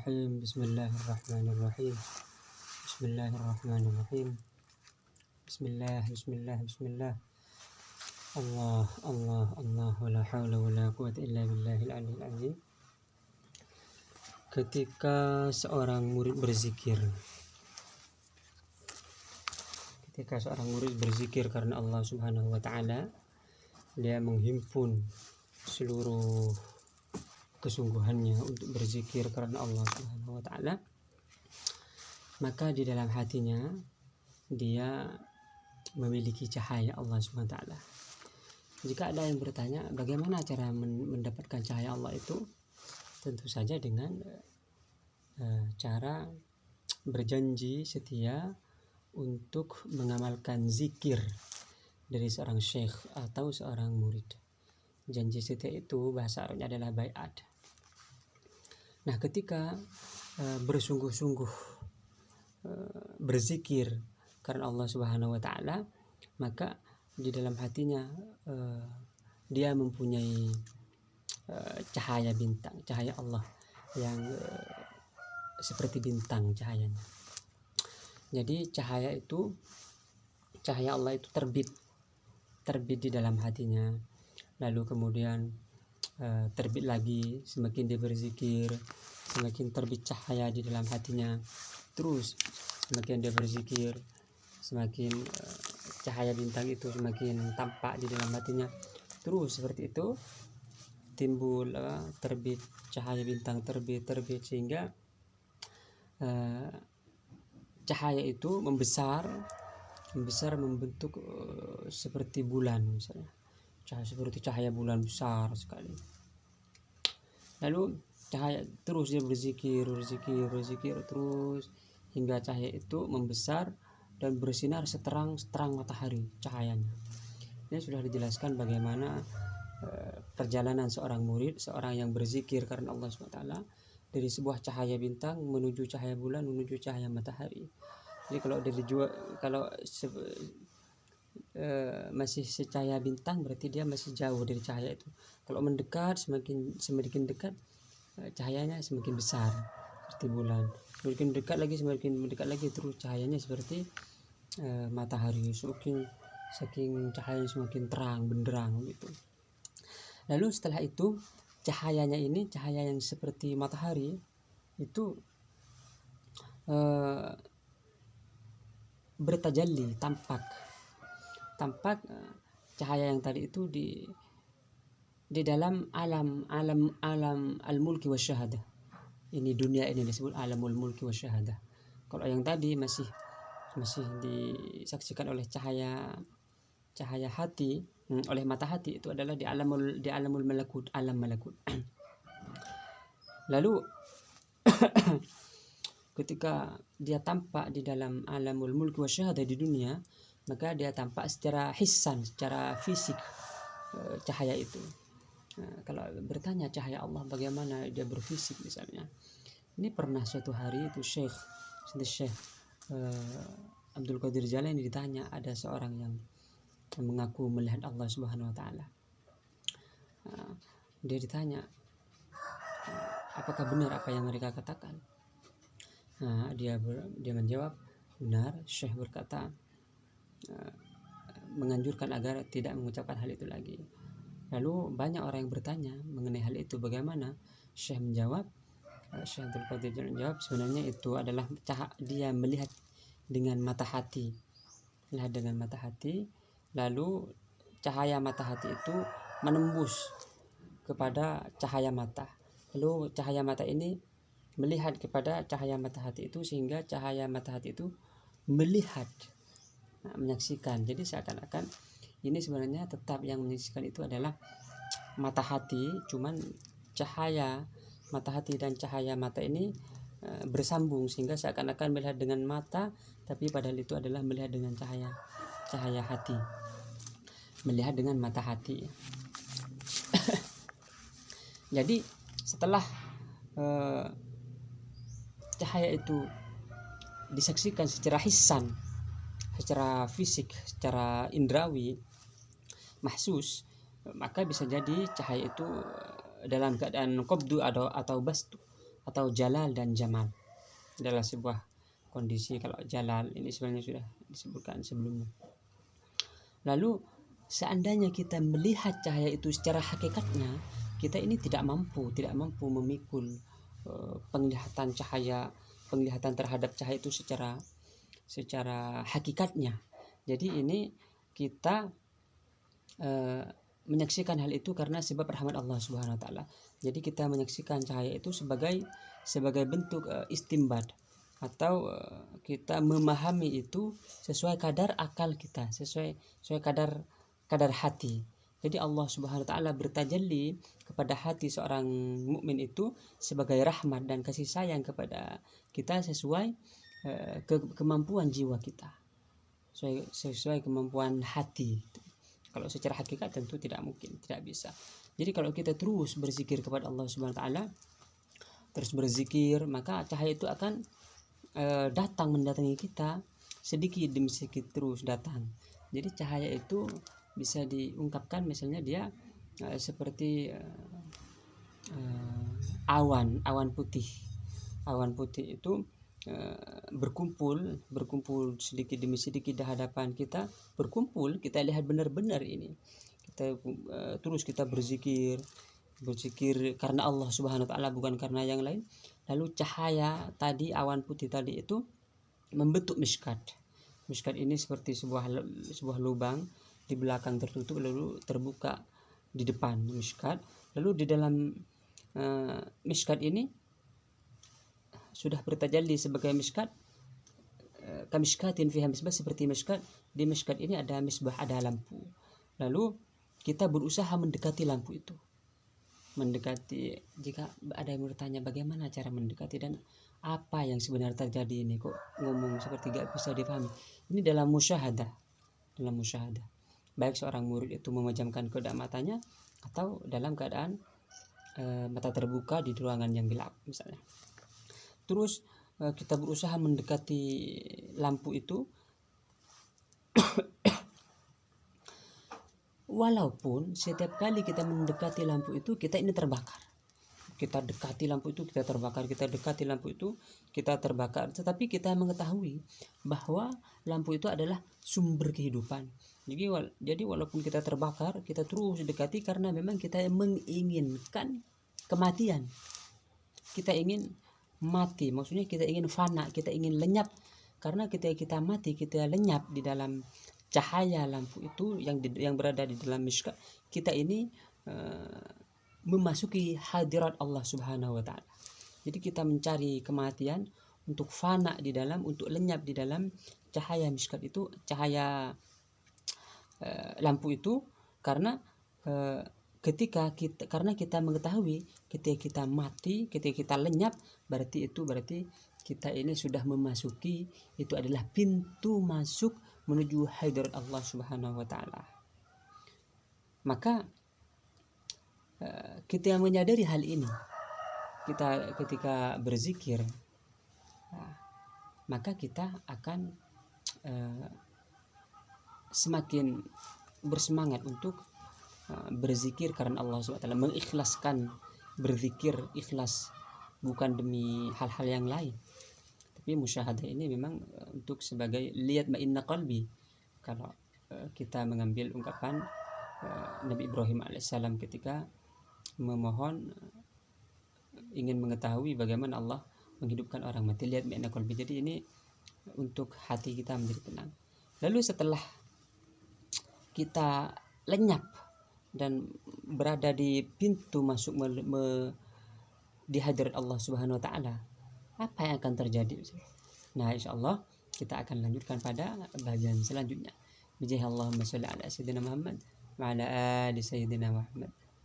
Bismillahirrahmanirrahim. Bismillahirrahmanirrahim. Bismillahirrahmanirrahim. Bismillah. Allah. Wala haula wala quwwata illa billahil aliyil azim. Ketika seorang murid berzikir karena Allah Subhanahu wa taala, dia menghimpun seluruh kesungguhannya untuk berzikir karena Allah Subhanahu wa taala, maka di dalam hatinya dia memiliki cahaya Allah Subhanahu wa taala. Jika ada yang bertanya bagaimana cara mendapatkan cahaya Allah itu, tentu saja dengan cara berjanji setia untuk mengamalkan zikir dari seorang syekh atau seorang murid. Janji setia itu bahasa Arabnya adalah bai'at. Nah, ketika bersungguh-sungguh berzikir karena Allah Subhanahu wa taala, maka di dalam hatinya dia mempunyai cahaya bintang, cahaya Allah yang seperti bintang cahayanya. Jadi cahaya Allah itu terbit di dalam hatinya, lalu kemudian terbit lagi. Semakin dia berzikir, semakin terbit cahaya di dalam hatinya. Terus semakin dia berzikir, semakin cahaya bintang itu semakin tampak di dalam hatinya. Terus seperti itu timbul terbit cahaya bintang, terbit sehingga cahaya itu membesar membentuk seperti bulan misalnya. Seperti cahaya bulan besar sekali. Lalu cahaya terus dia berzikir terus hingga cahaya itu membesar dan bersinar seterang matahari cahayanya. Ini sudah dijelaskan bagaimana perjalanan seorang murid, seorang yang berzikir karena Allah SWT, dari sebuah cahaya bintang menuju cahaya bulan, menuju cahaya matahari. Jadi kalau masih secahaya bintang, berarti dia masih jauh dari cahaya itu. Kalau mendekat, semakin dekat cahayanya semakin besar seperti bulan. Semakin mendekat lagi terus cahayanya seperti matahari. Saking cahayanya semakin terang benderang gitu. Lalu setelah itu cahayanya ini, cahaya yang seperti matahari itu bertajalli, tampak cahaya yang tadi itu di dalam alam al-mulki wasyahadah. Ini dunia ini disebut alamul mulki wasyahadah. Kalau yang tadi masih disaksikan oleh cahaya hati, oleh mata hati, itu adalah di alamul malakut, alam malakut. Lalu ketika dia tampak di dalam alamul mulki wasyahadah di dunia, maka dia tampak secara hissan, secara fisik cahaya itu. Nah, kalau bertanya cahaya Allah bagaimana dia berfisik misalnya, ini pernah suatu hari itu Syekh Abdul Qadir Jalani ditanya, ada seorang yang mengaku melihat Allah Subhanahu wa taala. Dia ditanya, apakah benar apa yang mereka katakan? Dia menjawab, benar. Syekh berkata, menganjurkan agar tidak mengucapkan hal itu lagi. Lalu banyak orang yang bertanya mengenai hal itu, bagaimana? Syekh menjawab, Syekh Abdul Qadir menjawab, sebenarnya itu adalah dia melihat dengan mata hati. Lalu cahaya mata hati itu menembus kepada cahaya mata. Lalu cahaya mata ini melihat kepada cahaya mata hati itu, sehingga cahaya mata hati itu melihat, menyaksikan. Jadi seakan-akan ini sebenarnya tetap yang menyaksikan itu adalah mata hati, cuman cahaya mata hati dan cahaya mata ini bersambung, sehingga seakan-akan melihat dengan mata, tapi padahal itu adalah melihat dengan cahaya hati, melihat dengan mata hati. Jadi setelah cahaya itu disaksikan secara hissan, secara fisik, secara indrawi, mahsus, maka bisa jadi cahaya itu dalam keadaan qabdu atau bastu, atau jalal dan jamal adalah sebuah kondisi. Kalau jalal ini sebenarnya sudah disebutkan sebelumnya. Lalu seandainya kita melihat cahaya itu secara hakikatnya, kita ini tidak mampu memikul penglihatan terhadap cahaya itu secara hakikatnya. Jadi ini kita menyaksikan hal itu karena sebab rahmat Allah Subhanahu wa taala. Jadi kita menyaksikan cahaya itu sebagai bentuk istimbat, atau kita memahami itu sesuai kadar akal kita, sesuai kadar hati. Jadi Allah Subhanahu wa taala bertajalli kepada hati seorang mukmin itu sebagai rahmat dan kasih sayang kepada kita sesuai kemampuan jiwa kita, sesuai kemampuan hati. Kalau secara hakikat tentu tidak mungkin, tidak bisa. Jadi kalau kita terus berzikir kepada Allah Subhanahu wa taala, terus berzikir, maka cahaya itu akan datang mendatangi kita sedikit demi sedikit, terus datang. Jadi cahaya itu bisa diungkapkan misalnya dia seperti awan putih. Awan putih itu berkumpul sedikit demi sedikit di hadapan kita, kita lihat benar-benar ini. Kita terus kita berzikir karena Allah Subhanahu wa taala, bukan karena yang lain. Lalu cahaya tadi, awan putih tadi itu membentuk miskat. Miskat ini seperti sebuah lubang di belakang tertutup lalu terbuka di depan miskat. Lalu di dalam miskat ini sudah bertajalli sebagai miskat, kamiskatin fiha misbah, seperti miskat. Di miskat ini ada misbah, ada lampu. Lalu kita berusaha mendekati lampu itu. Jika ada yang bertanya bagaimana cara mendekati dan apa yang sebenarnya terjadi ini, kok ngomong seperti gak bisa dipahami. Ini dalam musyahadah. Baik seorang murid itu memejamkan kedua matanya atau dalam keadaan mata terbuka di ruangan yang gelap misalnya. Terus kita berusaha mendekati lampu itu walaupun setiap kali kita mendekati lampu itu kita ini terbakar. Kita dekati lampu itu kita terbakar, tetapi kita mengetahui bahwa lampu itu adalah sumber kehidupan. Jadi walaupun kita terbakar, kita terus dekati karena memang kita menginginkan kematian. Kita ingin mati, maksudnya kita ingin fana, kita ingin lenyap. Karena ketika kita mati, kita lenyap di dalam cahaya lampu itu yang berada di dalam miskat, kita ini memasuki hadirat Allah Subhanahu wa taala. Jadi kita mencari kematian untuk fana di dalam, untuk lenyap di dalam cahaya miskat itu, cahaya lampu itu, karena karena kita mengetahui ketika kita mati, ketika kita lenyap, berarti kita ini sudah memasuki, itu adalah pintu masuk menuju hadirat Allah Subhanahu wa taala. Maka kita yang menyadari hal ini, kita ketika berzikir, maka kita akan semakin bersemangat untuk berzikir karena Allah SWT, mengikhlaskan berzikir, ikhlas, bukan demi hal-hal yang lain. Tapi musyahadah ini memang untuk sebagai lihat ma'inna qalbi. Kalau kita mengambil ungkapan Nabi Ibrahim alaihissalam ketika memohon ingin mengetahui bagaimana Allah menghidupkan orang mati, lihat ma'inna qalbi. Jadi ini untuk hati kita menjadi tenang. Lalu setelah kita lenyap dan berada di pintu masuk di hadirat Allah Subhanahu wa taala, apa yang akan terjadi? Nah, insyaallah kita akan lanjutkan pada bagian selanjutnya. Bijih Allahumma sholli ala sayyidina Muhammad wa ala ali sayyidina Muhammad.